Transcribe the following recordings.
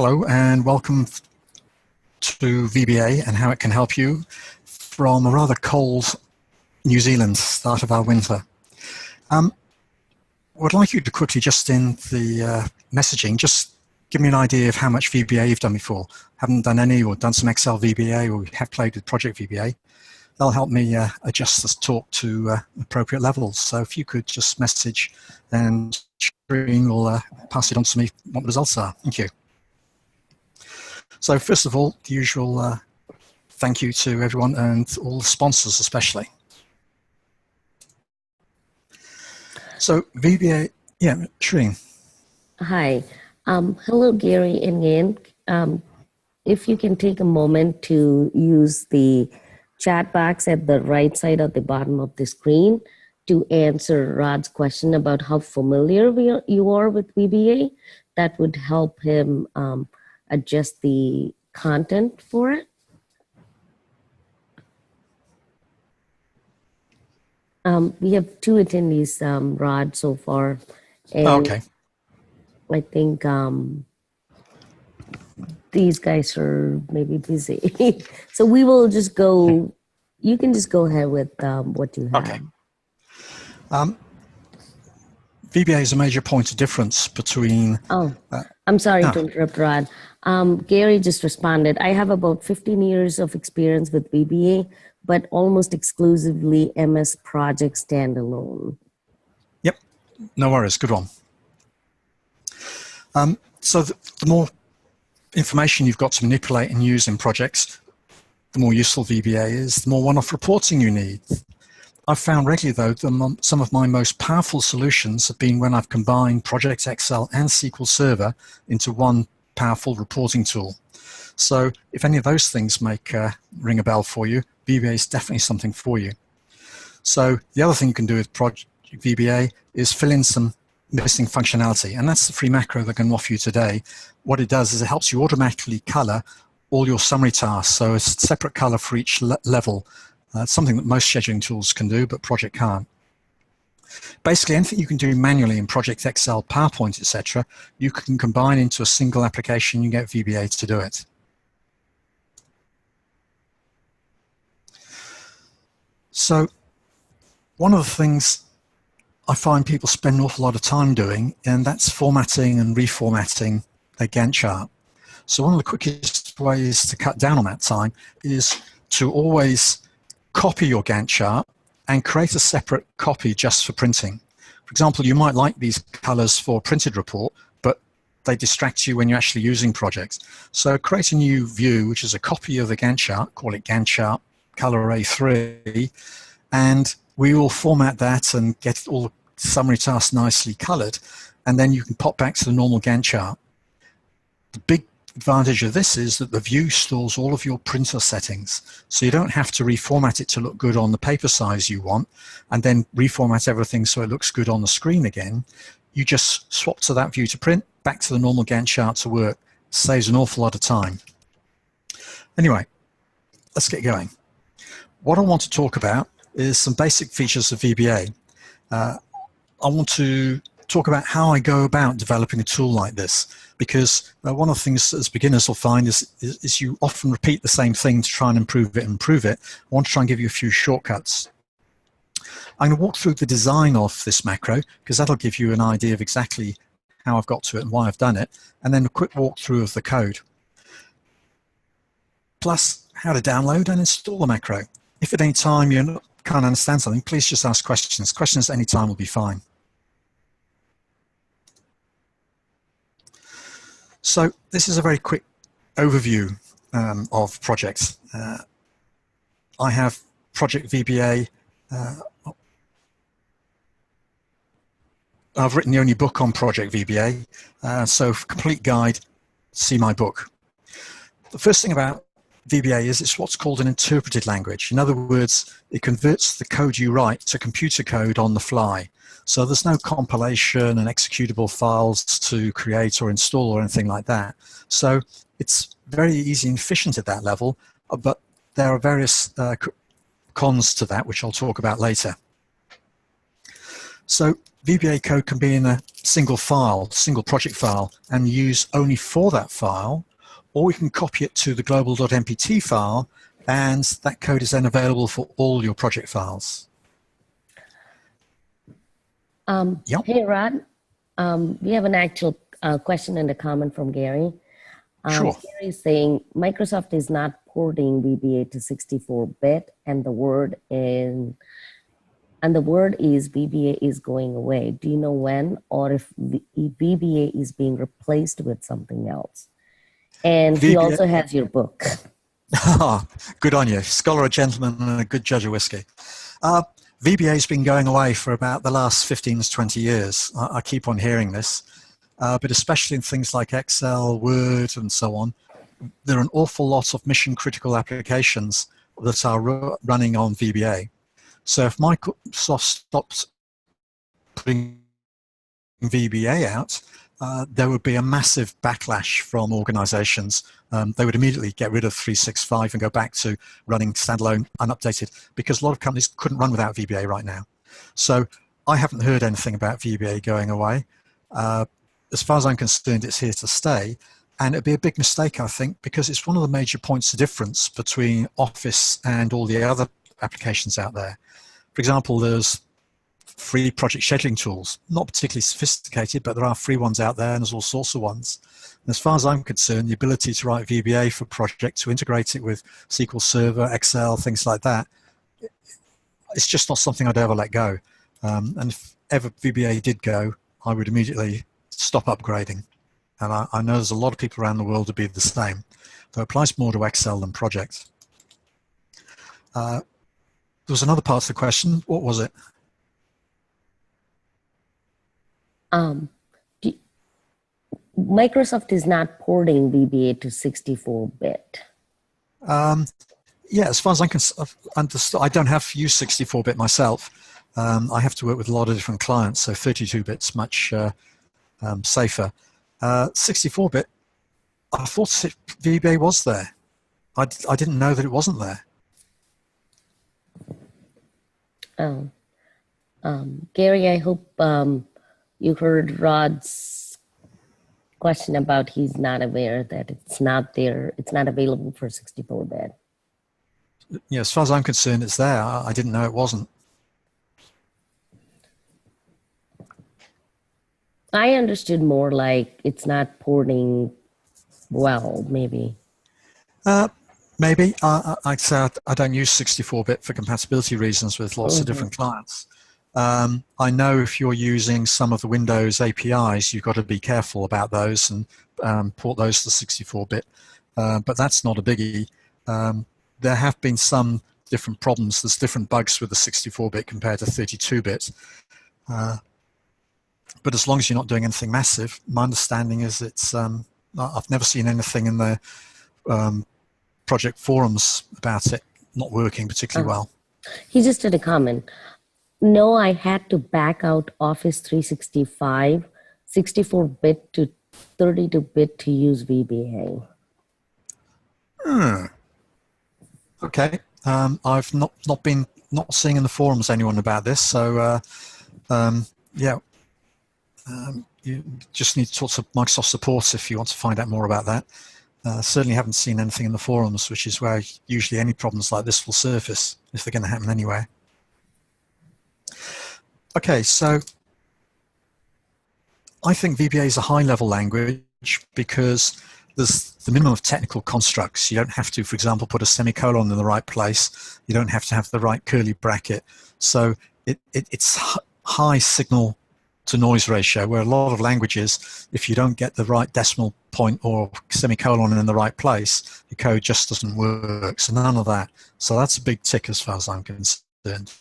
Hello and welcome to VBA and how it can help you from a rather cold New Zealand, start of our winter. I would like you to quickly, just in the messaging, just give me an idea of how much VBA you've done before. Haven't done any, or done some Excel VBA, or have played with Project VBA. That'll help me adjust this talk to appropriate levels. So if you could just message and screen or pass it on to me what the results are. Thank you. So first of all, the usual thank you to everyone and all the sponsors especially. So VBA, yeah, Shreen. Hi. Hello, Gary and Gantt. If you can take a moment to use the chat box at the right side at the bottom of the screen to answer Rod's question about how familiar you are with VBA, that would help him adjust the content for it. We have 2 attendees, Rod, so far. And okay. I think these guys are maybe busy. So we will just go, you can just go ahead with what you have. Okay. VBA is a major point of difference between... I'm sorry to interrupt, Rod. Gary just responded, I have about 15 years of experience with VBA, but almost exclusively MS Project standalone. Yep, no worries, good one. So the more information you've got to manipulate and use in projects, the more useful VBA is, the more one-off reporting you need. I've found regularly, though, that some of my most powerful solutions have been when I've combined Project Excel and SQL Server into one powerful reporting tool. So if any of those things ring a bell for you, VBA is definitely something for you. So the other thing you can do with Project VBA is fill in some missing functionality, and that's the free macro that I'm going to offer you today. What it does is it helps you automatically color all your summary tasks, so it's a separate color for each level. It's something that most scheduling tools can do, but Project can't. Basically, anything you can do manually in Project Excel, PowerPoint, etc., you can combine into a single application. You get VBA to do it. So one of the things I find people spend an awful lot of time doing, and that's formatting and reformatting their Gantt chart. So one of the quickest ways to cut down on that time is to always copy your Gantt chart and create a separate copy just for printing. For example, you might like these colors for a printed report, but they distract you when you're actually using projects. So create a new view, which is a copy of the Gantt chart, call it Gantt chart, color A3, and we will format that and get all the summary tasks nicely colored, and then you can pop back to the normal Gantt chart. The big advantage of this is that the view stores all of your printer settings, so you don't have to reformat it to look good on the paper size you want and then reformat everything so it looks good on the screen again. You just swap to that view to print, back to the normal Gantt chart to work. Saves an awful lot of time. Anyway, let's get going. What I want to talk about is some basic features of VBA. I want to talk about how I go about developing a tool like this, because one of the things as beginners will find is you often repeat the same thing to try and improve it. I want to try and give you a few shortcuts. I'm going to walk through the design of this macro, because that'll give you an idea of exactly how I've got to it and why I've done it, and then a quick walkthrough of the code. Plus, how to download and install the macro. If at any time you can't understand something, please just ask questions. Questions at any time will be fine. So this is a very quick overview of projects. I have Project VBA. I've written the only book on Project VBA, so for complete guide, see my book. The first thing about VBA is it's what's called an interpreted language. In other words, it converts the code you write to computer code on the fly. So there's no compilation and executable files to create or install or anything like that. So it's very easy and efficient at that level, but there are various cons to that, which I'll talk about later. So VBA code can be in a single file, single project file, and use only for that file, or we can copy it to the global.mpt file, and that code is then available for all your project files. Yep. Hey, Rod, we have an actual question and a comment from Gary. Sure. Gary is saying Microsoft is not porting VBA to 64-bit, and the word is VBA is going away. Do you know when, or if VBA is being replaced with something else? And he also has your book. Good on you. Scholar, a gentleman, and a good judge of whiskey. VBA has been going away for about the last 15 to 20 years. I keep on hearing this, but especially in things like Excel, Word, and so on, there are an awful lot of mission-critical applications that are running on VBA. So if Microsoft stopped putting VBA out, there would be a massive backlash from organizations. They would immediately get rid of 365 and go back to running standalone, unupdated, because a lot of companies couldn't run without VBA right now. So I haven't heard anything about VBA going away. As far as I'm concerned, it's here to stay. And it'd be a big mistake, I think, because it's one of the major points of difference between Office and all the other applications out there. For example, there's free project scheduling tools, not particularly sophisticated, but there are free ones out there, and there's all sorts of ones. And as far as I'm concerned, the ability to write VBA for a project, to integrate it with SQL Server, Excel, things like that, it's just not something I'd ever let go. And if ever VBA did go, I would immediately stop upgrading. And I know there's a lot of people around the world who would be the same. So it applies more to Excel than project. There was another part of the question. What was it? Microsoft is not porting VBA to 64-bit. Yeah, as far as I can understand, I don't have used 64-bit myself. I have to work with a lot of different clients, so 32-bit's much safer. 64-bit, I thought VBA was there. I didn't know that it wasn't there. Oh, Gary, I hope you heard Rod's question about he's not aware that it's not there. It's not available for 64-bit. Yeah, as far as I'm concerned, it's there. I didn't know it wasn't. I understood more like it's not porting well, maybe. Maybe. I'd say I don't use 64-bit for compatibility reasons with lots of different clients. I know if you're using some of the Windows APIs, you've got to be careful about those and port those to 64-bit, but that's not a biggie. There have been some different problems. There's different bugs with the 64-bit compared to 32-bit. But as long as you're not doing anything massive, my understanding is it's, I've never seen anything in the project forums about it not working particularly well. He just did a comment. No, I had to back out Office 365, 64-bit to 32-bit to use VBA. Okay. I've not been seeing in the forums anyone about this, so yeah. You just need to talk to Microsoft support if you want to find out more about that. Certainly haven't seen anything in the forums, which is where usually any problems like this will surface, if they're going to happen anyway. Okay, so I think VBA is a high-level language because there's the minimum of technical constructs. You don't have to, for example, put a semicolon in the right place. You don't have to have the right curly bracket. So it's high signal to noise ratio, where a lot of languages, if you don't get the right decimal point or semicolon in the right place, the code just doesn't work. So none of that. So that's a big tick as far as I'm concerned.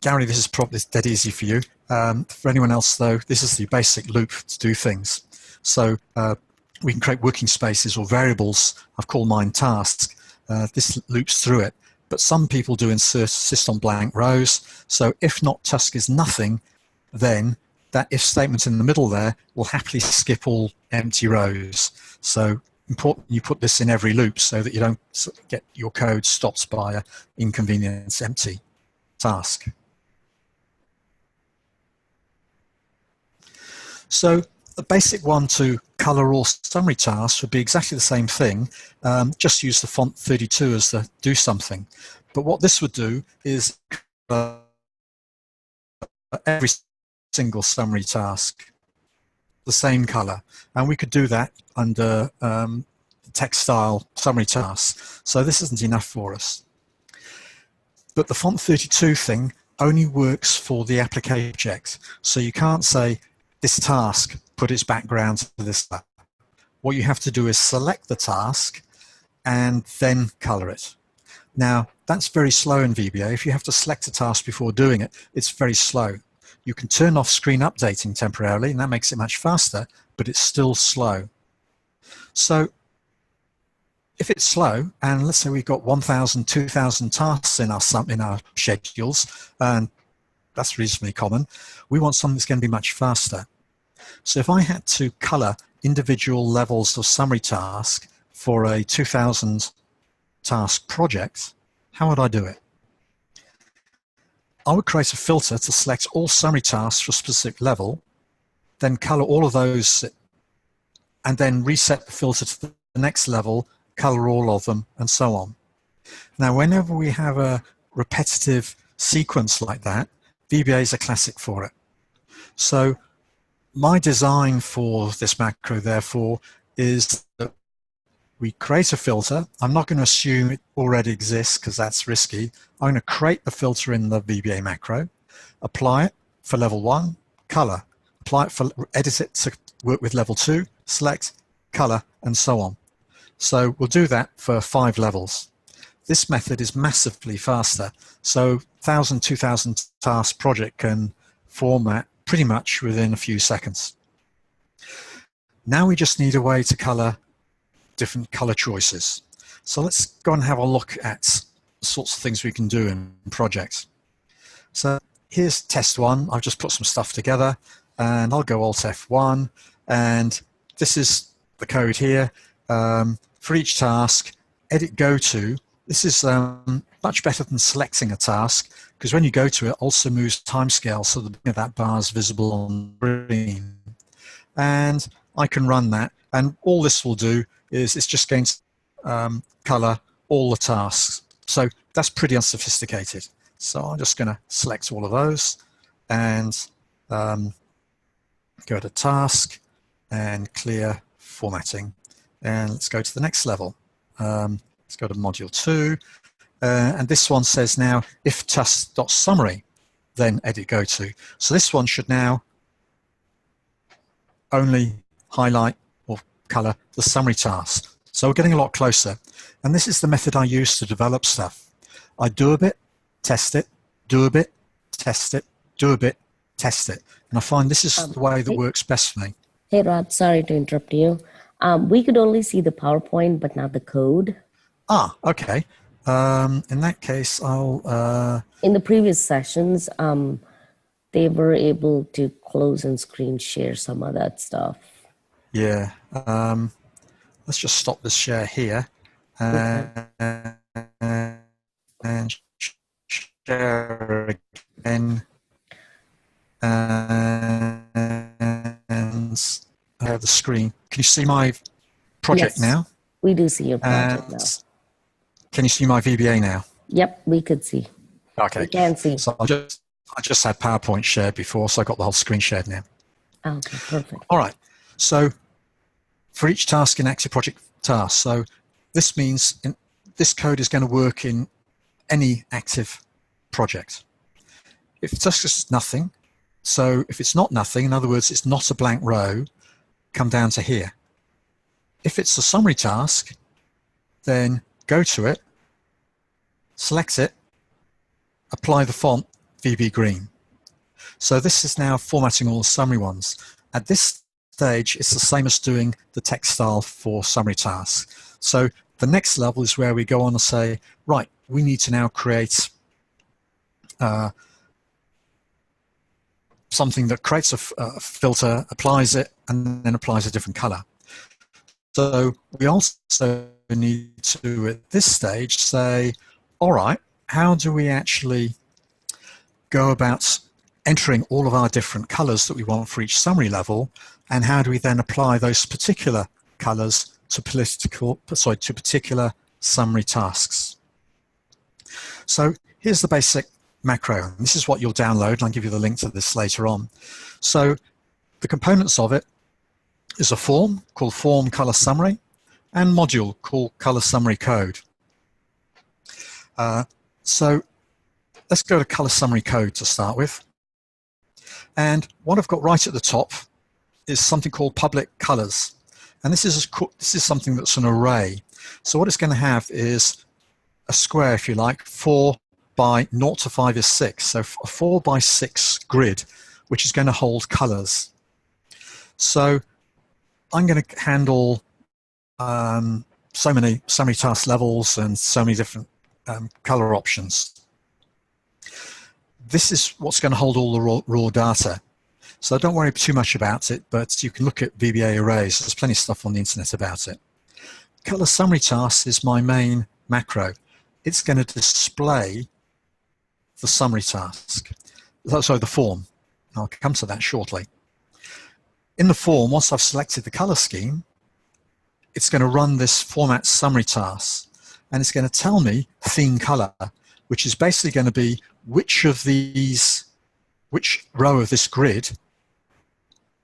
Gary, this is probably dead easy for you. For anyone else, though, this is the basic loop to do things. So we can create working spaces or variables. I've called mine tasks. This loops through it. But some people do insist on blank rows. So if not task is nothing, then that if statement in the middle there will happily skip all empty rows. So important you put this in every loop so that you don't get your code stopped by an inconvenience empty task. So the basic one to color all summary tasks would be exactly the same thing, just use the font 32 as the do something. But what this would do is every single summary task the same color, and we could do that under text style summary tasks. So this isn't enough for us. But the font 32 thing only works for the application object. So you can't say this task put its background to this. What you have to do is select the task and then color it. Now that's very slow in VBA. If you have to select a task before doing it, it's very slow. You can turn off screen updating temporarily, and that makes it much faster, but it's still slow. So if it's slow, and let's say we've got 1,000, 2,000 tasks in our schedules, and that's reasonably common, we want something that's going to be much faster. So if I had to color individual levels of summary task for a 2,000 task project, how would I do it? I would create a filter to select all summary tasks for a specific level, then color all of those, and then reset the filter to the next level, color all of them, and so on. Now, whenever we have a repetitive sequence like that, VBA is a classic for it. So my design for this macro, therefore, is that we create a filter. I'm not going to assume it already exists because that's risky. I'm going to create the filter in the VBA macro, apply it for level 1, color, apply it for, edit it to work with level 2, select, color, and so on. So we'll do that for 5 levels. This method is massively faster. So 1,000, 2,000 task project can format pretty much within a few seconds. Now we just need a way to color different color choices. So let's go and have a look at the sorts of things we can do in projects. So here's test 1. I've just put some stuff together, and I'll go Alt F1, and this is the code here. For each task, edit go to. This is much better than selecting a task, because when you go to it, also moves timescale so that bar is visible on the screen. And I can run that, and all this will do is it's just going to color all the tasks. So that's pretty unsophisticated. So I'm just going to select all of those and go to task and clear formatting. And let's go to the next level. Let's go to module 2. And this one says now, if task.summary, then edit go to. So this one should now only highlight or color the summary task. So we're getting a lot closer. And this is the method I use to develop stuff. I do a bit, test it, do a bit, test it, do a bit, test it. And I find this is the way that works best for me. Hey, Rod, sorry to interrupt you. We could only see the PowerPoint, but not the code. Ah, okay. In that case, I'll... In the previous sessions, they were able to close and screen share some of that stuff. Yeah. Let's just stop this share here and share again. And I have the screen. Can you see my project now? We do see your project now. Can you see my VBA now? Yep, we could see. Okay. We can see. So I just had PowerPoint shared before, so I got the whole screen shared now. Okay, perfect. All right. So for each task in active project task, so this means this code is going to work in any active project. If it's just nothing, so if it's not nothing, in other words, it's not a blank row, come down to here. If it's a summary task, then go to it, select it, apply the font VB green. So this is now formatting all the summary ones. At this stage, it's the same as doing the text style for summary tasks. So the next level is where we go on and say, right, we need to now create something that creates a filter, applies it, and then applies a different color. So we also need to, at this stage, say, all right, how do we actually go about entering all of our different colors that we want for each summary level, and how do we then apply those particular colors to particular summary tasks. So here's the basic macro. This is what you'll download, and I'll give you the link to this later on. So the components of it is a form called form color summary and module called color summary code. So let's go to color summary code to start with. And what I've got right at the top is something called public colors. And this is something that's an array. So what it's going to have is a square, if you like, 4 by 0 to 5 is 6. So a 4 by 6 grid, which is going to hold colors. So I'm going to handle so many summary task levels and so many different color options. This is what's going to hold all the raw data. So don't worry too much about it, but you can look at VBA arrays. There's plenty of stuff on the internet about it. Color summary task is my main macro. It's going to display the summary task. Sorry, the form. I'll come to that shortly. In the form, once I've selected the color scheme, it's going to run this format summary task, and it's going to tell me theme color, which is basically going to be which row of this grid,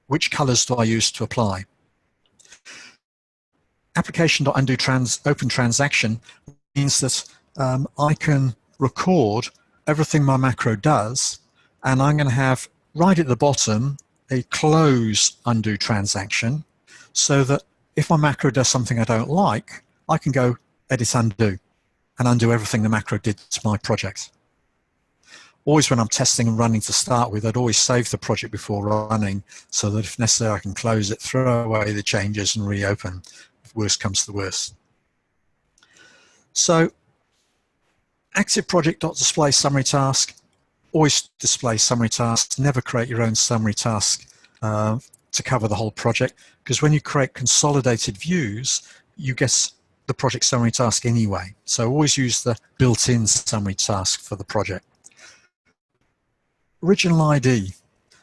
which colors do I use to apply. Application.undo_open transaction means that I can record everything my macro does, and I'm going to have right at the bottom a close undo transaction, so that if my macro does something I don't like, I can go edit undo and undo everything the macro did to my project. Always when I'm testing and running to start with, I'd always save the project before running, so that if necessary I can close it, throw away the changes and reopen if worst comes to the worst. So active project.display summary task, always display summary tasks, never create your own summary task to cover the whole project, because when you create consolidated views, you get the project summary task anyway. So always use the built-in summary task for the project. Original ID.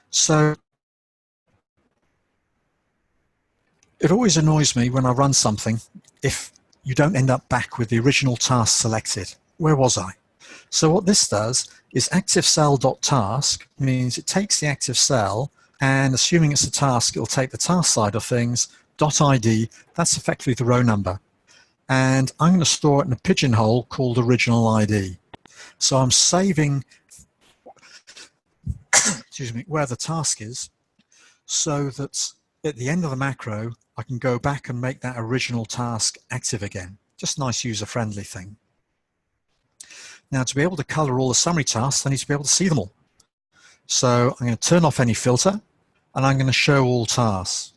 So it always annoys me when I run something if you don't end up back with the original task selected. Where was I? So what this does is activecell.task means it takes the active cell, and assuming it's a task, it'll take the task side of things, .id, that's effectively the row number. And I'm going to store it in a pigeonhole called original ID. So I'm saving excuse me, where the task is, so that at the end of the macro, I can go back and make that original task active again. Just a nice user-friendly thing. Now, to be able to color all the summary tasks, I need to be able to see them all. So I'm going to turn off any filter, and I'm going to show all tasks.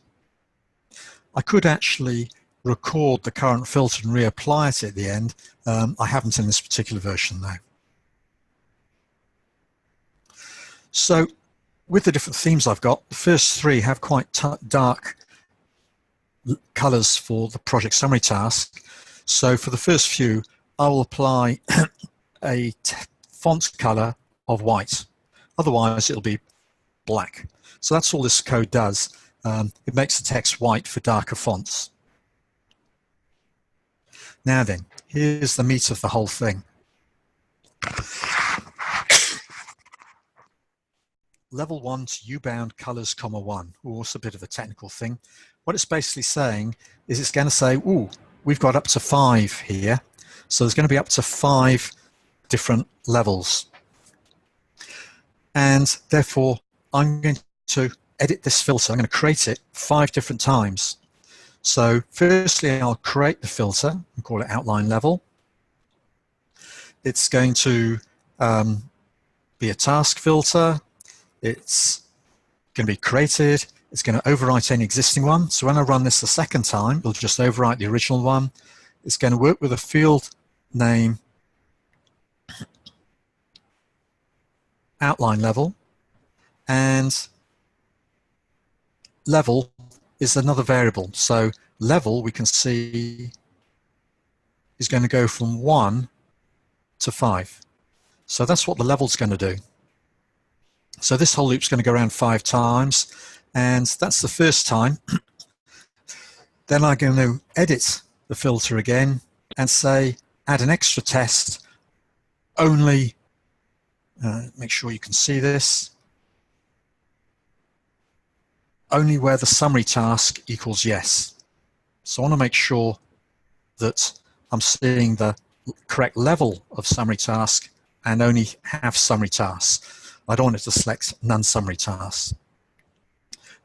I could actually record the current filter and reapply it at the end. I haven't in this particular version, though. So with the different themes I've got, the first 3 have quite dark colors for the project summary task. So for the first few, I will apply a font color of white. Otherwise, it'll be black. So that's all this code does. It makes the text white for darker fonts. Now then, here's the meat of the whole thing. Level 1 to U-bound colors, comma 1. Ooh, it's a bit of a technical thing. What it's basically saying is it's going to say, ooh, we've got up to 5 here. So there's going to be up to 5 different levels. And therefore, I'm going to edit this filter. I'm going to create it 5 different times. So firstly, I'll create the filter and call it outline level. It's going to be a task filter. It's going to be created. It's going to overwrite any existing one. So when I run this the second time, it'll just overwrite the original one. It's going to work with a field name outline level, and level is another variable. So level, we can see, is going to go from 1 to 5. So that's what the level's going to do. So this whole loop's going to go around 5 times, and that's the first time. Then I'm going to edit the filter again and say, add an extra test, only, make sure you can see this, only where the summary task equals yes. So I want to make sure that I'm seeing the correct level of summary task and only have summary tasks. I don't want it to select none summary tasks.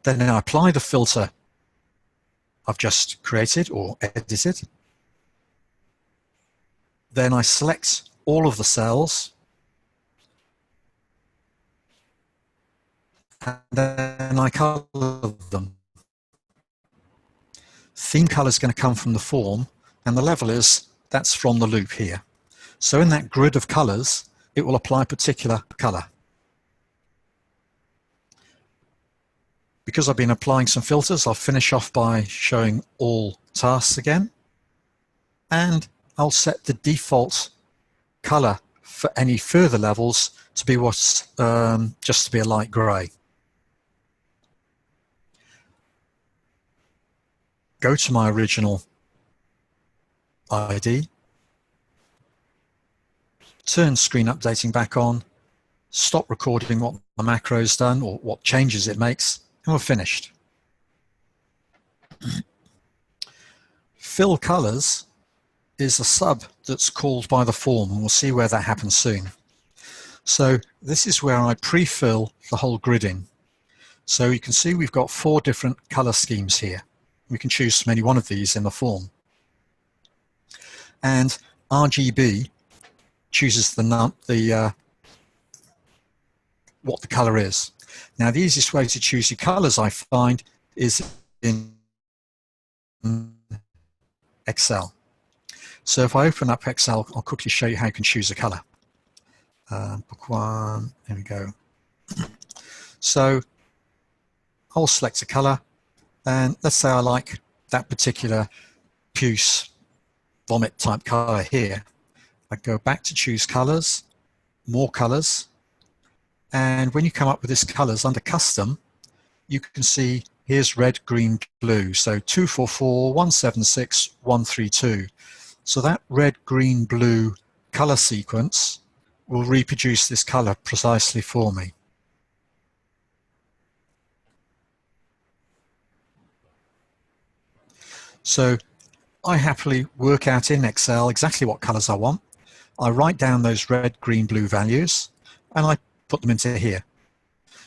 Then I apply the filter I've just created or edited. Then I select all of the cells, and then I color them. Theme color is going to come from the form, and the level is, that's from the loop here. So in that grid of colors, it will apply a particular color. Because I've been applying some filters, I'll finish off by showing all tasks again, and I'll set the default color for any further levels to be what's just to be a light gray. Go to my original ID, turn screen updating back on, stop recording what the macro's done or what changes it makes, and we're finished. Fill colors is a sub that's called by the form, and we'll see where that happens soon. So this is where I pre-fill the whole grid in. So you can see we've got 4 different color schemes here. We can choose from any one of these in the form. And RGB chooses what the color is. Now the easiest way to choose your colors, I find, is in Excel. So if I open up Excel, I'll quickly show you how you can choose a color. Book 1, there we go. So I'll select a color, and let's say I like that particular puce vomit type color here. I go back to choose colors, more colors, and when you come up with this colors under custom, you can see here's red, green, blue. So 244, 176, 132. So that red, green, blue color sequence will reproduce this color precisely for me. So I happily work out in Excel exactly what colors I want. I write down those red, green, blue values, and I put them into here.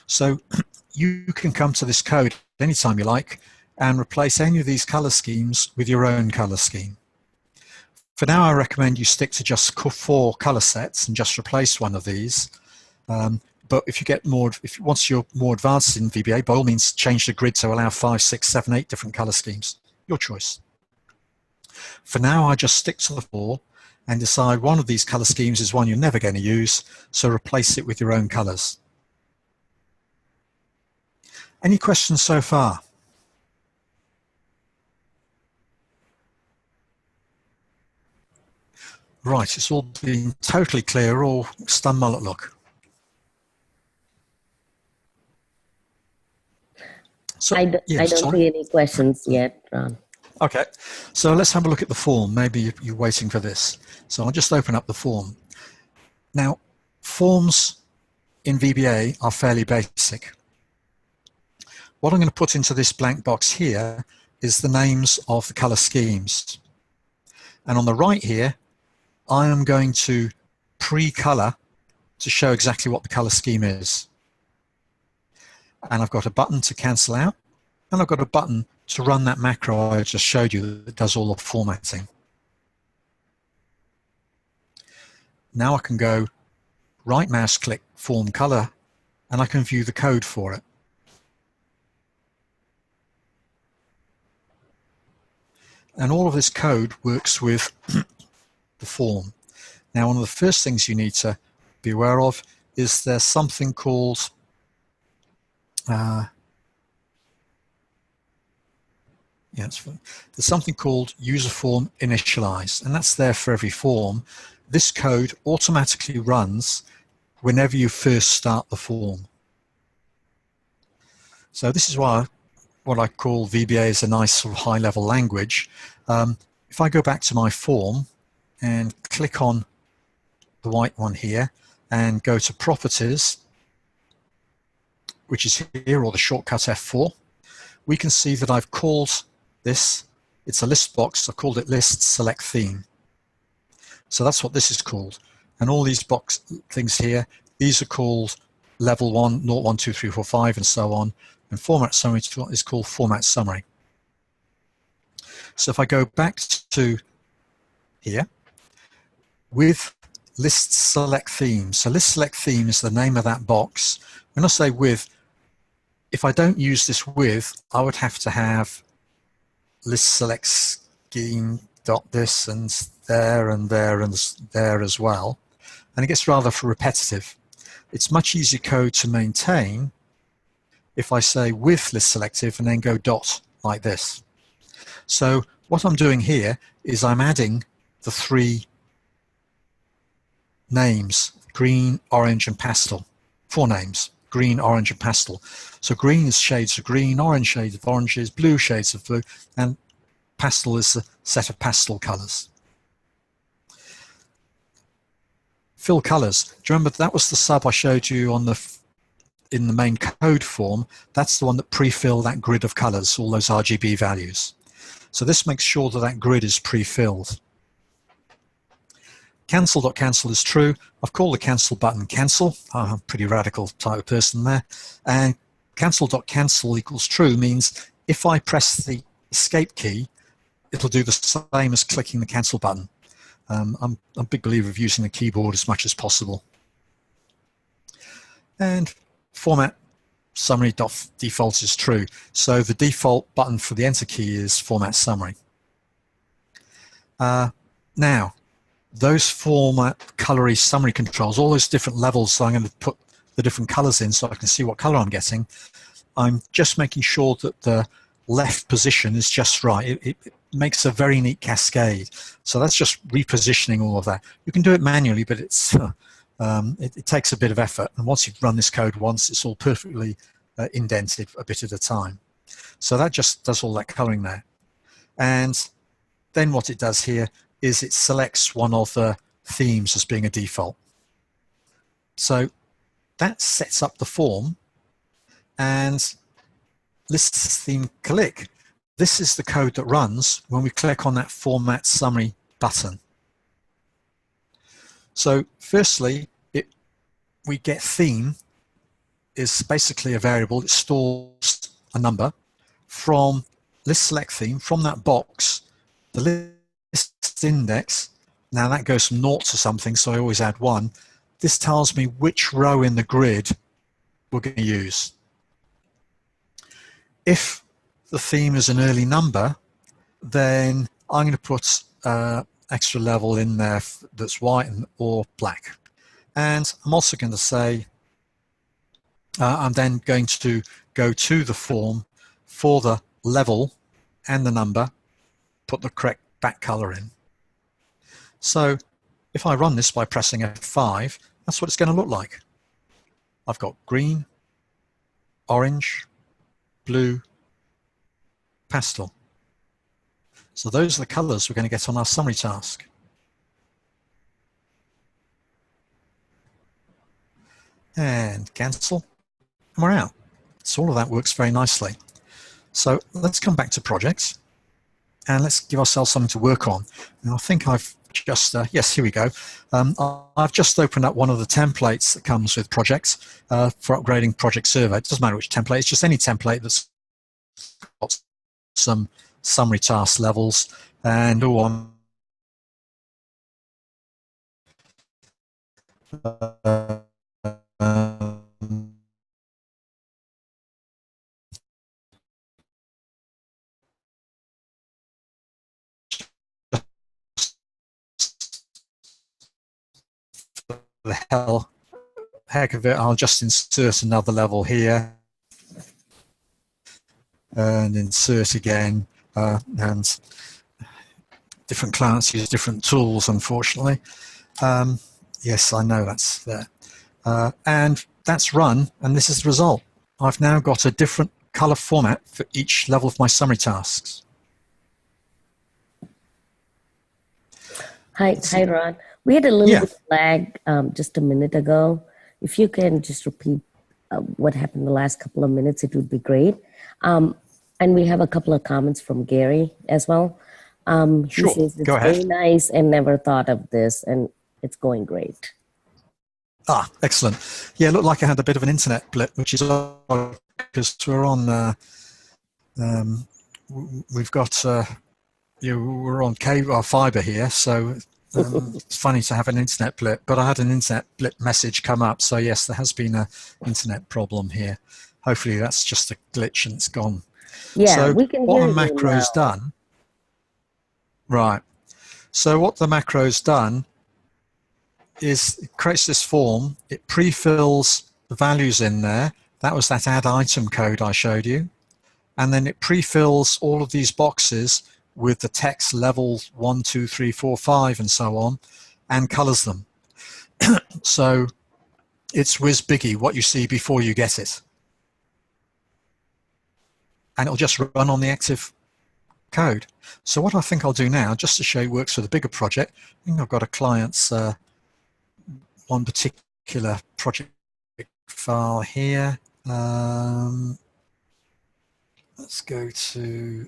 So you can come to this code anytime you like and replace any of these color schemes with your own color scheme. For now, I recommend you stick to just 4 color sets and just replace one of these. But if you get more, once you're more advanced in VBA, by all means change the grid to allow 5, 6, 7, 8 different color schemes. Your choice. For now, I just stick to the 4 and decide one of these color schemes is one you're never going to use, so replace it with your own colors. Any questions so far? Right, it's all been totally clear, all stun mullet look. So, I don't see any questions yet, Ron. Okay, so let's have a look at the form. Maybe you're waiting for this. So I'll just open up the form. Now, forms in VBA are fairly basic. What I'm going to put into this blank box here is the names of the color schemes. And on the right here, I am going to pre-color to show exactly what the color scheme is. And I've got a button to cancel out, and I've got a button to run that macro I just showed you that does all the formatting. Now I can go right mouse click form color, and I can view the code for it. And all of this code works with the form. Now, one of the first things you need to be aware of is there's something called there's something called user form initialize, and that's there for every form. This code automatically runs whenever you first start the form. So this is why what I call VBA is a nice sort of high-level language. If I go back to my form and click on the white one here and go to Properties, which is here, or the shortcut F4, we can see that I've called this, it's a list box, I've called it List Select Theme. So that's what this is called. And all these box things here, these are called level 1, 0, 1, 2, 3, 4, 5, and so on. And Format Summary is called Format Summary. So if I go back to here, with List Select Theme. So List Select Theme is the name of that box. When I say with, if I don't use this with, I would have to have list select scheme dot this and there and there and there as well. And it gets rather repetitive. It's much easier code to maintain if I say with list selective and then go dot like this. So what I'm doing here is I'm adding the 3 names, green, orange, and pastel. 4 names, green, orange, and pastel. So green is shades of green, orange shades of oranges, blue shades of blue, and pastel is a set of pastel colors. Fill colors. Do you remember that was the sub I showed you on in the main code form? That's the one that pre-filled that grid of colors, all those RGB values. So this makes sure that that grid is pre-filled. Cancel.cancel is true. I've called the cancel button cancel. I'm a pretty radical type of person there. And cancel.cancel equals true means if I press the escape key, it'll do the same as clicking the cancel button. I'm a big believer of using the keyboard as much as possible. And format summary default is true. So the default button for the enter key is format summary. Now, those format colory summary controls, all those different levels, so I'm going to put the different colors in so I can see what color I'm getting. I'm just making sure that the left position is just right. It makes a very neat cascade. So that's just repositioning all of that. You can do it manually, but it's it takes a bit of effort. And once you've run this code once, it's all perfectly indented a bit at a time. So that just does all that coloring there. And then what it does here is it selects one of the themes as being a default. So that sets up the form, and list theme click. This is the code that runs when we click on that format summary button. So firstly, we get theme is basically a variable. It stores a number from list select theme, from that box, the list index. Now that goes from 0 to something, so I always add 1. This tells me which row in the grid we're going to use. If the theme is an early number, then I'm going to put extra level in there that's white or black. And I'm also going to say I'm then going to go to the form for the level and the number, put the correct back color in. So if I run this by pressing F5, that's what it's going to look like. I've got green, orange, blue, pastel. So those are the colors we're going to get on our summary task. And cancel, and we're out. So all of that works very nicely. So let's come back to projects, and let's give ourselves something to work on. And I think I've just, yes, here we go. I've just opened up one of the templates that comes with projects for upgrading Project Server. It doesn't matter which template, it's just any template that's got some summary task levels. And the heck of it, I'll just insert another level here and insert again, and different clients use different tools, unfortunately. Yes, I know that's there. And that's run, and this is the result. I've now got a different color format for each level of my summary tasks. Hi, Ron. We had a little Yeah. bit of lag just a minute ago. If you can just repeat what happened the last couple of minutes, it would be great. And we have a couple of comments from Gary as well. He Sure. says it's Go ahead. very nice and never thought of this, and it's going great. Ah, excellent. Yeah, it looked like I had a bit of an internet blip, which is odd because we're on. We've got. We're on cable or fiber here, so it's funny to have an internet blip. But I had an internet blip message come up, so yes, there has been an internet problem here. Hopefully, that's just a glitch and it's gone. Yeah, so we can what hear the you macro's now. done, right? So what the macro's done is it creates this form. It pre-fills the values in there. That was that add item code I showed you, and then it pre-fills all of these boxes with the text levels 1, 2, 3, 4, 5, and so on, and colors them. So it's whiz biggie, what you see before you get it. And it'll just run on the active code. So what I think I'll do now, just to show you it works for the bigger project, I think I've got a client's one particular project file here. Let's go to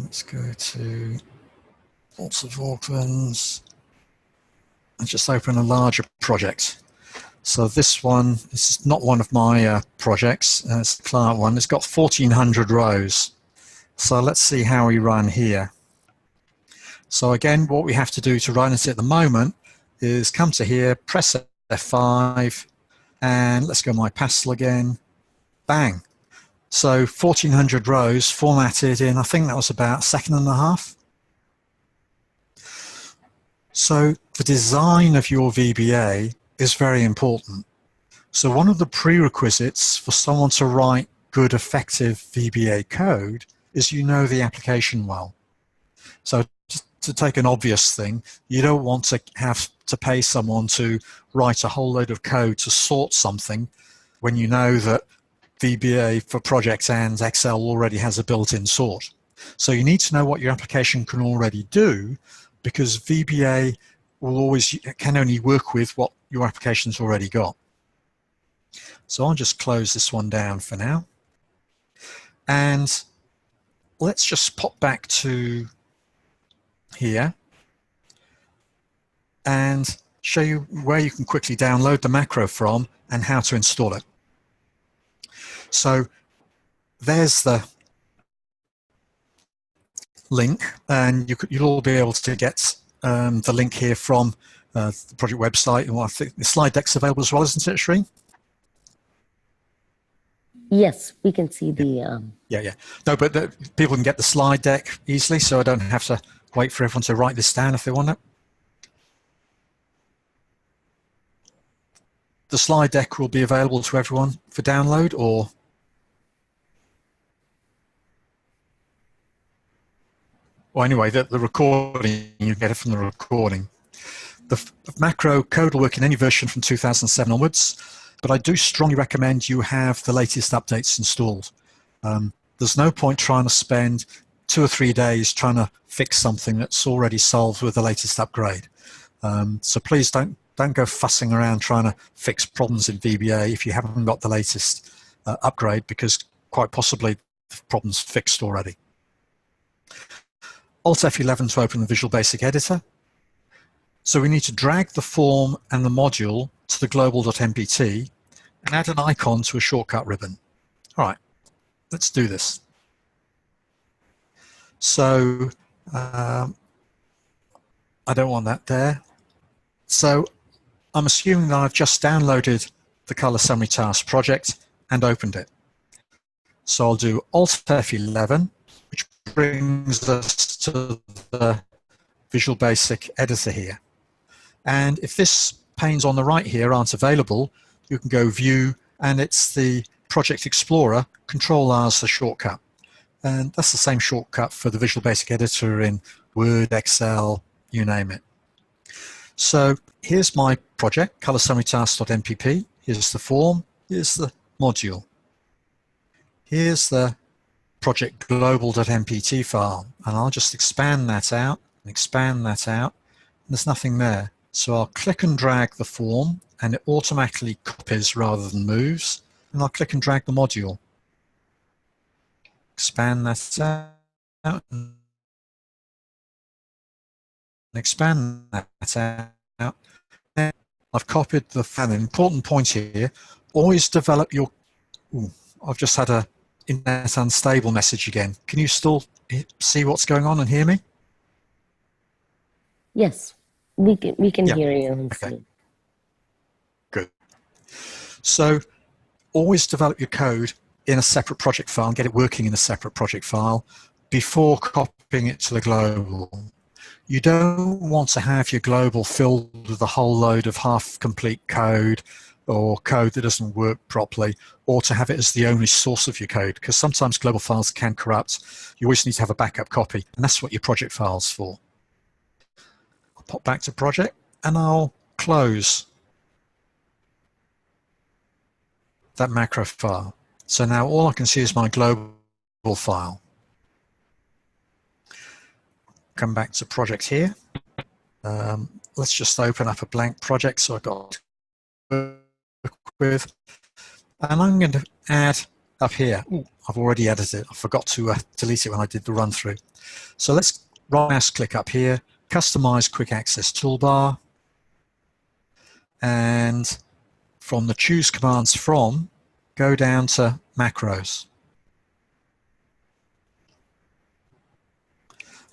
let's go to lots of Auckland's and just open a larger project. So this one, this is not one of my projects, it's the client one. It's got 1,400 rows. So let's see how we run here. So again, what we have to do to run it at the moment is come to here, press F5, and let's go my pastel again. Bang. So 1,400 rows formatted in, I think that was about a second and a half. So the design of your VBA is very important. So one of the prerequisites for someone to write good, effective VBA code is you know the application well. So to take an obvious thing, you don't want to have to pay someone to write a whole load of code to sort something when you know that VBA for projects and Excel already has a built-in sort. So you need to know what your application can already do, because VBA can only work with what your application's already got. So I'll just close this one down for now. And let's just pop back to here and show you where you can quickly download the macro from and how to install it. So there's the link, and you'll all be able to get the link here from the project website. And I think the slide deck's available as well, isn't it, Sri? Yes, we can see the... Yeah. No, but people can get the slide deck easily, so I don't have to wait for everyone to write this down if they want it. The slide deck will be available to everyone for download, or... Well, anyway, the recording, you get it from the recording. The macro code will work in any version from 2007 onwards, but I do strongly recommend you have the latest updates installed. There's no point trying to spend 2 or 3 days trying to fix something that's already solved with the latest upgrade. So please don't go fussing around trying to fix problems in VBA if you haven't got the latest upgrade, because quite possibly the problem's fixed already. Alt F11 to open the Visual Basic Editor. So we need to drag the form and the module to the global.mpt and add an icon to a shortcut ribbon. All right, let's do this. So I don't want that there. So I'm assuming that I've just downloaded the Color Summary Task project and opened it. So I'll do Alt F11, which brings us to the Visual Basic Editor here. And if this panes on the right here aren't available, you can go View, and it's the Project Explorer, Control-R is the shortcut. And that's the same shortcut for the Visual Basic Editor in Word, Excel, you name it. So here's my project, colorsummarytask.mpp. Here's the form. Here's the module. Here's the project global.mpt file, and I'll just expand that out and expand that out. There's nothing there. So I'll click and drag the form, and it automatically copies rather than moves. And I'll click and drag the module. Expand that out and expand that out. And I've copied the an important point here. Always develop your. Ooh, I've just had a internet unstable message again. Can you still see what's going on and hear me? Yes, we can Yeah. hear you and Okay. see. Good. So always develop your code in a separate project file and get it working in a separate project file before copying it to the global. You don't want to have your global filled with a whole load of half-complete code or code that doesn't work properly, or to have it as the only source of your code, because sometimes global files can corrupt. You always need to have a backup copy, and that's what your project file's for. I'll pop back to project, and I'll close that macro file. So now all I can see is my global file. Come back to project here. Let's just open up a blank project so I've got to work with. And I'm going to add up here. Ooh, I've already added it. I forgot to delete it when I did the run through. So let's right mouse click up here, customize quick access toolbar. And from the choose commands from, go down to macros.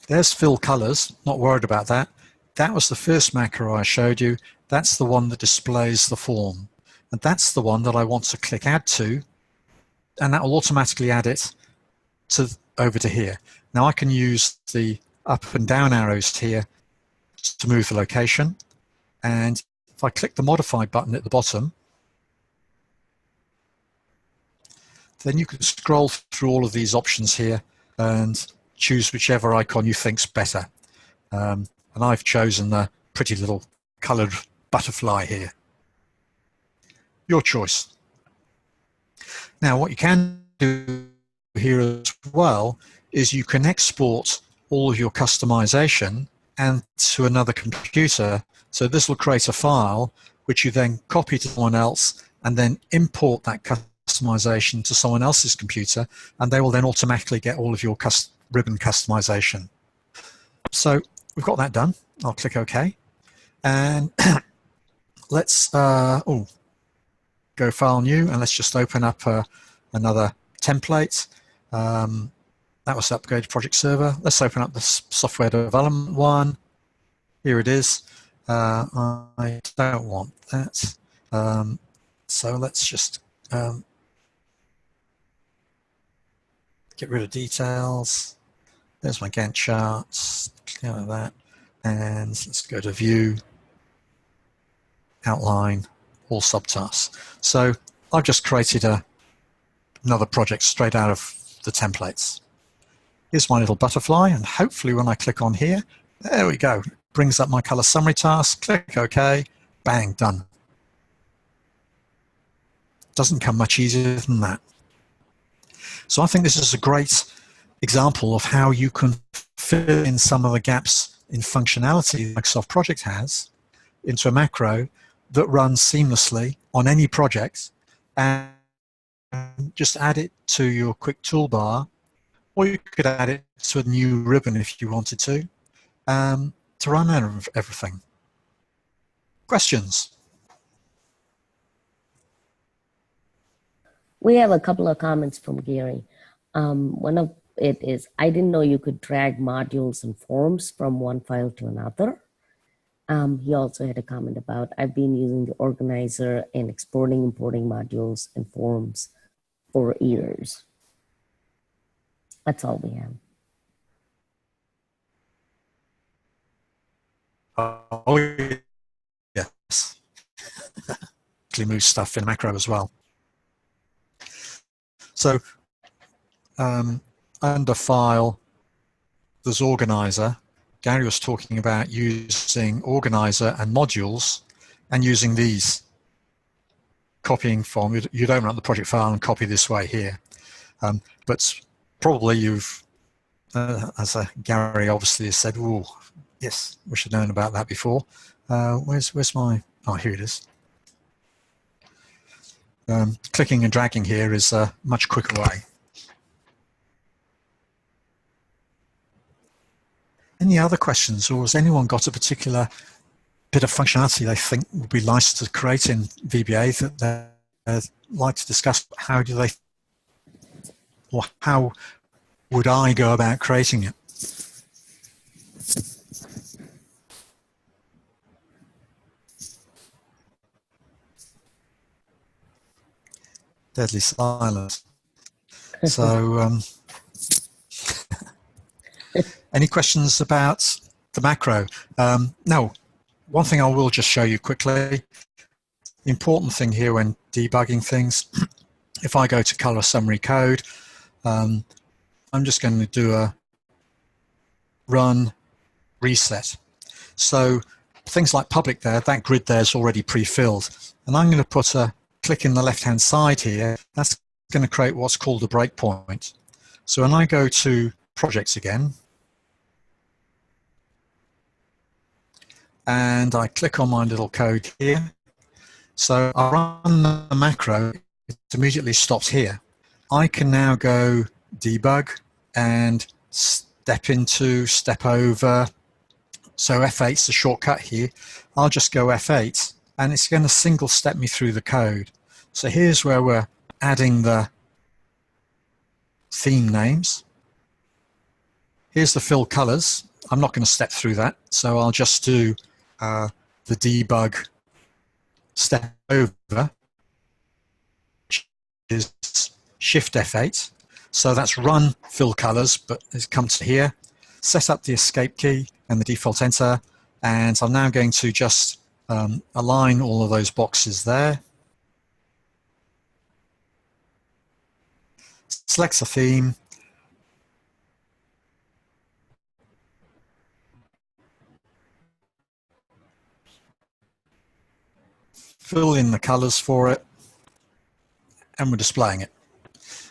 There's fill colors, not worried about that. That was the first macro I showed you. That's the one that displays the form. And that's the one that I want to click add to, and that will automatically add it to over to here. Now I can use the up and down arrows here to move the location. And if I click the modify button at the bottom, then you can scroll through all of these options here and choose whichever icon you think's better. And I've chosen the pretty little colored butterfly here. Your choice. Now what you can do here as well is you can export all of your customization and to another computer. So this will create a file which you then copy to someone else and then import that customization to someone else's computer, and they will then automatically get all of your ribbon customization. So we've got that done. I'll click OK. And let's go File New, and let's just open up another template. That was the upgraded project server. Let's open up the software development one. Here it is. I don't want that. So let's just get rid of details. There's my Gantt charts. Clear that. And let's go to View, Outline, all subtasks. So I've just created another project straight out of the templates. Here's my little butterfly, and hopefully when I click on here, there we go. It brings up my color summary task, click OK, bang, done. Doesn't come much easier than that. So I think this is a great example of how you can fill in some of the gaps in functionality Microsoft Project has into a macro that runs seamlessly on any project, and just add it to your quick toolbar, or you could add it to a new ribbon if you wanted to run out of everything. Questions? We have a couple of comments from Gary. One of it is, I didn't know you could drag modules and forms from one file to another. He also had a comment about, I've been using the organizer and exporting, importing modules and forms for years. That's all we have. Oh, yes. Move stuff in macro as well. So under File, there's Organizer, Gary was talking about using organizer and modules and using these. Copying from, you'd open up the project file and copy this way here. But probably you've, as Gary obviously has said, oh, yes, we should have known about that before. Where's my, oh, here it is. Clicking and dragging here is a much quicker way. Any other questions, or has anyone got a particular bit of functionality they think would be nice to create in VBA that they'd like to discuss? How do they, or how would I go about creating it? Deadly silence. So, any questions about the macro? No. One thing I will just show you quickly. The important thing here when debugging things, if I go to color summary code, I'm just going to do a run reset. So things like public there, that grid there is already pre-filled. And I'm going to put a click in the left-hand side here. That's going to create what's called a breakpoint. So when I go to projects again, and I click on my little code here, so I run the macro, it immediately stops here. I can now go debug and step over. So F8 is the shortcut here. I'll just go F8 and it's going to single step me through the code. So here's where we're adding the theme names. Here's the fill colors. I'm not going to step through that, so I'll just do the debug step over, which is Shift F8. So that's run fill colors, but it's come to here. Set up the escape key and the default enter, and I'm now going to just align all of those boxes there. Select a theme. Fill in the colors for it, and we're displaying it.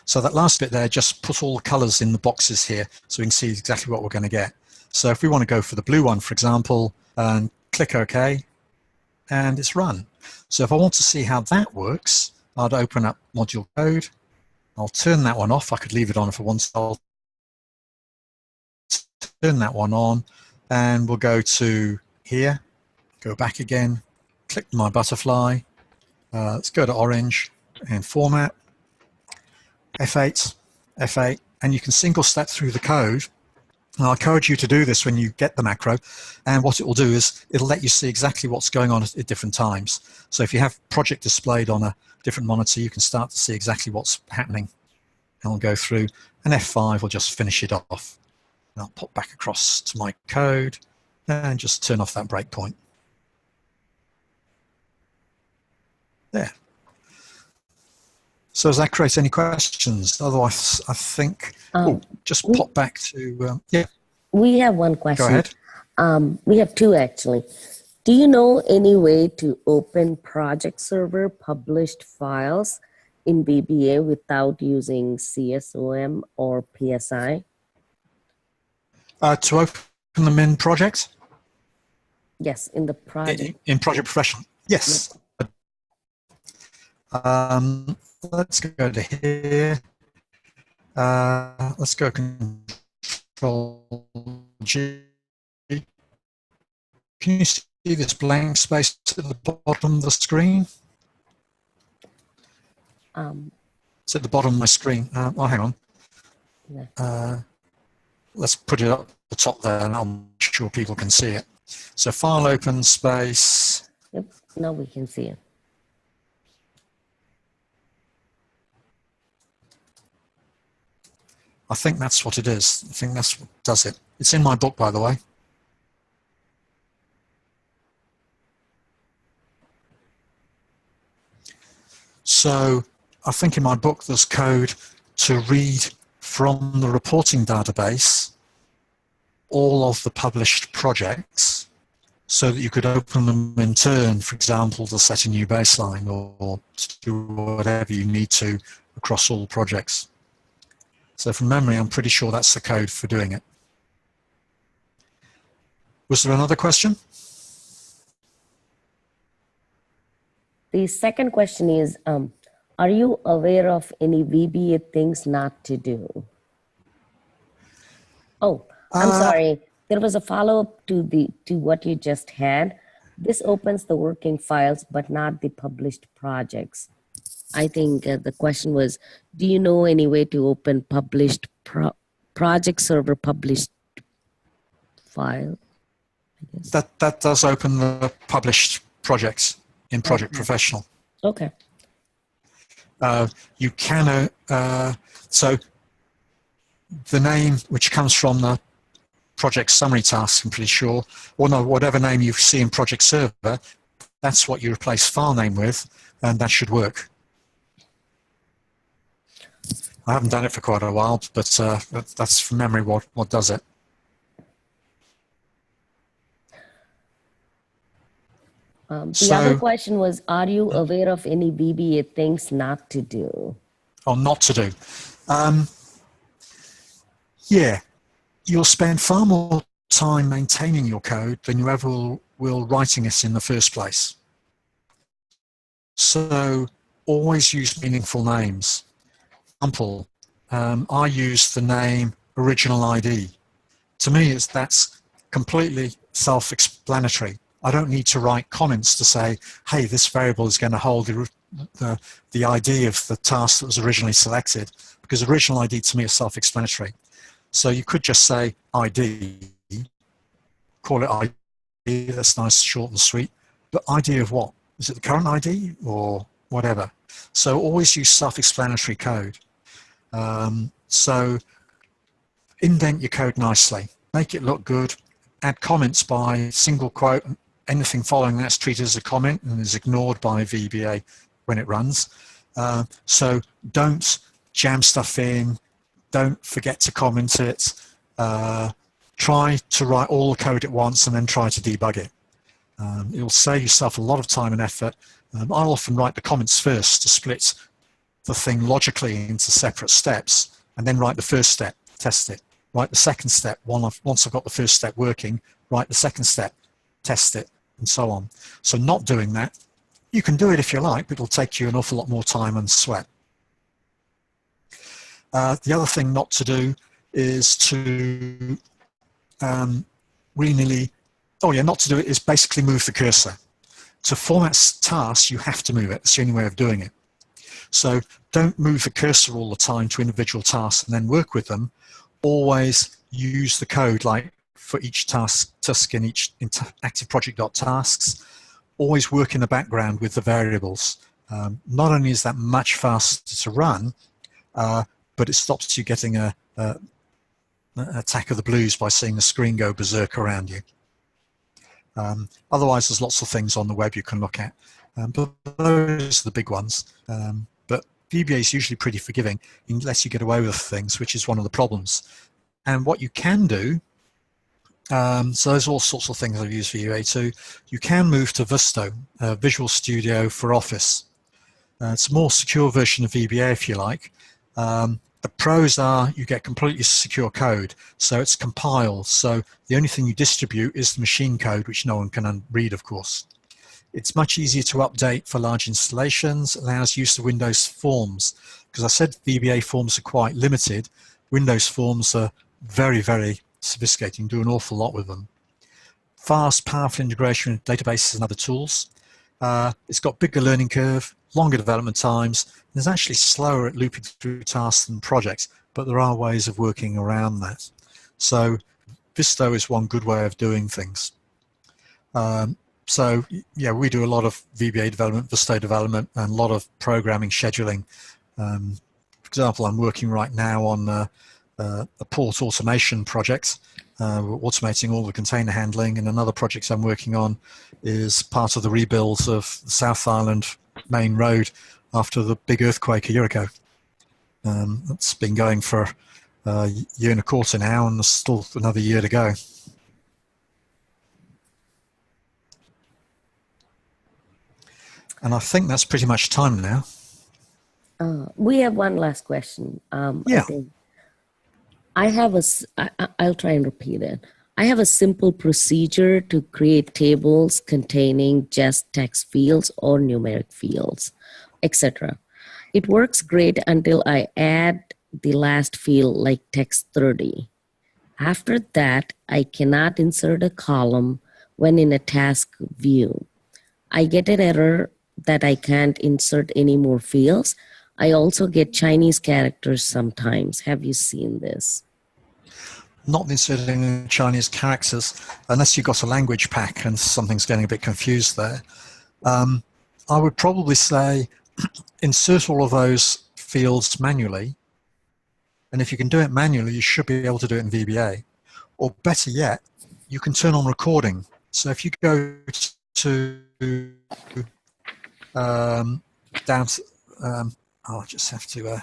So that last bit there, just put all the colors in the boxes here so we can see exactly what we're going to get. So if we want to go for the blue one, for example, and click OK, and it's run. So if I want to see how that works, I'd open up module code. I'll turn that one off. I could leave it on if I want. I'll turn that one on, and we'll go to here, go back again, click my butterfly. Let's go to orange and format. F8, F8, and you can single step through the code. And I encourage you to do this when you get the macro, and what it will do is it'll let you see exactly what's going on at different times. So if you have project displayed on a different monitor, you can start to see exactly what's happening. And I'll go through, and F5 will just finish it off. And I'll pop back across to my code and just turn off that breakpoint. There. So does that create any questions? Otherwise, I think, just pop back to, yeah. We have one question. Go ahead. We have two, actually. Do you know any way to open project server published files in VBA without using CSOM or PSI? To open them in project? Yes, in the project. In Project Professional, yes. Let's go to here. Let's go Control G. Can you see this blank space at the bottom of the screen? It's at the bottom of my screen. Oh, hang on. Yeah. Let's put it up the top there, and I'm sure people can see it. So file open space. Yep, now we can see it. I think that's what it is. I think that's what does it. It's in my book, by the way. So I think in my book there's code to read from the reporting database all of the published projects so that you could open them in turn, for example, to set a new baseline or to do whatever you need to across all projects. So from memory, I'm pretty sure that's the code for doing it. Was there another question? The second question is, are you aware of any VBA things not to do? Oh, I'm sorry. There was a follow-up to what you just had. This opens the working files, but not the published projects. I think the question was, do you know any way to open published project server published file? I guess. That does open the published projects in Project Professional. Okay. You can, so the name which comes from the project summary task, I'm pretty sure, or no, whatever name you see in Project Server, that's what you replace file name with, and that should work. I haven't done it for quite a while, but that's from memory what does it. The other question was, are you aware of any VBA things not to do? Or not to do. Yeah, you'll spend far more time maintaining your code than you ever will writing it in the first place. So always use meaningful names. For example, I use the name original ID. To me, that's completely self-explanatory. I don't need to write comments to say, hey, this variable is going to hold the ID of the task that was originally selected, because original ID to me is self-explanatory. So you could just say ID, call it ID, that's nice, short and sweet, but ID of what? Is it the current ID or whatever? So always use self-explanatory code. So indent your code nicely, make it look good, add comments by single quote. Anything following that's treated as a comment and is ignored by VBA when it runs. So don't jam stuff in, don't forget to comment it, try to write all the code at once and then try to debug it. It'll save yourself a lot of time and effort. I often write the comments first to split the thing logically into separate steps, and then write the first step, test it. Write the second step, once I've got the first step working, write the second step, test it, and so on. So not doing that, you can do it if you like, but it'll take you an awful lot more time and sweat. The other thing not to do is to not to do it is basically move the cursor. To format tasks, you have to move it. It's the only way of doing it. So don't move the cursor all the time to individual tasks and then work with them. Always use the code like for each task in each active project.tasks. Always work in the background with the variables. Not only is that much faster to run, but it stops you getting an attack of the blues by seeing the screen go berserk around you. Otherwise, there's lots of things on the web you can look at, but those are the big ones. But VBA is usually pretty forgiving unless you get away with things, which is one of the problems. And what you can do, so there's all sorts of things I've used VBA to. You can move to Visto, Visual Studio for Office. It's a more secure version of VBA, if you like. The pros are you get completely secure code, so it's compiled. So the only thing you distribute is the machine code, which no one can read, of course. It's much easier to update for large installations, allows use of Windows Forms. Because I said VBA forms are quite limited, Windows Forms are very, very sophisticated. You can do an awful lot with them. Fast, powerful integration with databases and other tools. It's got bigger learning curve, longer development times, and it's actually slower at looping through tasks than projects, but there are ways of working around that. So Visto is one good way of doing things. So yeah, we do a lot of VBA development, Visto development, and a lot of programming scheduling. For example, I'm working right now on a port automation project. We're automating all the container handling, and another project I'm working on is part of the rebuilds of the South Island main road after the big earthquake a year ago. It's been going for year and a quarter now, and there's still another year to go. And I think that's pretty much time now. We have one last question. Yeah. I think I'll try and repeat it. I have a simple procedure to create tables containing just text fields or numeric fields, etc. It works great until I add the last field like text 30. After that, I cannot insert a column when in a task view. I get an error that I can't insert any more fields. I also get Chinese characters sometimes. Have you seen this? Not inserting Chinese characters, unless you've got a language pack and something's getting a bit confused there. I would probably say insert all of those fields manually. And if you can do it manually, you should be able to do it in VBA. Or better yet, you can turn on recording. So if you go to down to, I'll just have to,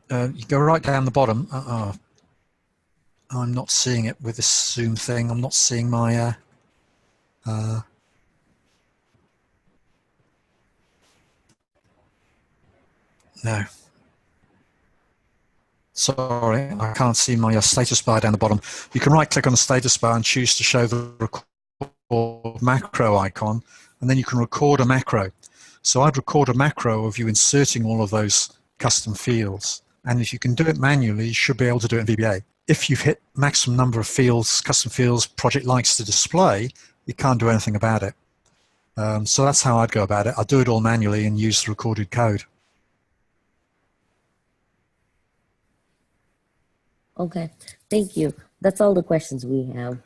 you go right down the bottom. I'm not seeing it with this Zoom thing. I'm not seeing my, no. Sorry, I can't see my status bar down the bottom. You can right click on the status bar and choose to show the record macro icon, and then you can record a macro. So I'd record a macro of you inserting all of those custom fields. And if you can do it manually, you should be able to do it in VBA. If you've hit maximum number of fields, custom fields, project likes to display, you can't do anything about it. So that's how I'd go about it. I'd do it all manually and use the recorded code. Okay, thank you. That's all the questions we have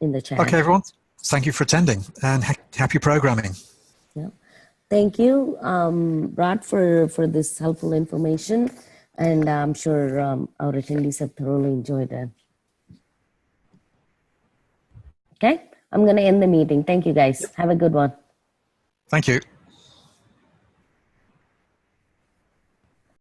in the chat. Okay, everyone. Thank you for attending, and happy programming. Yeah. Thank you, Rod, for this helpful information. And I'm sure our attendees have thoroughly enjoyed it. Okay, I'm going to end the meeting. Thank you, guys. Have a good one. Thank you.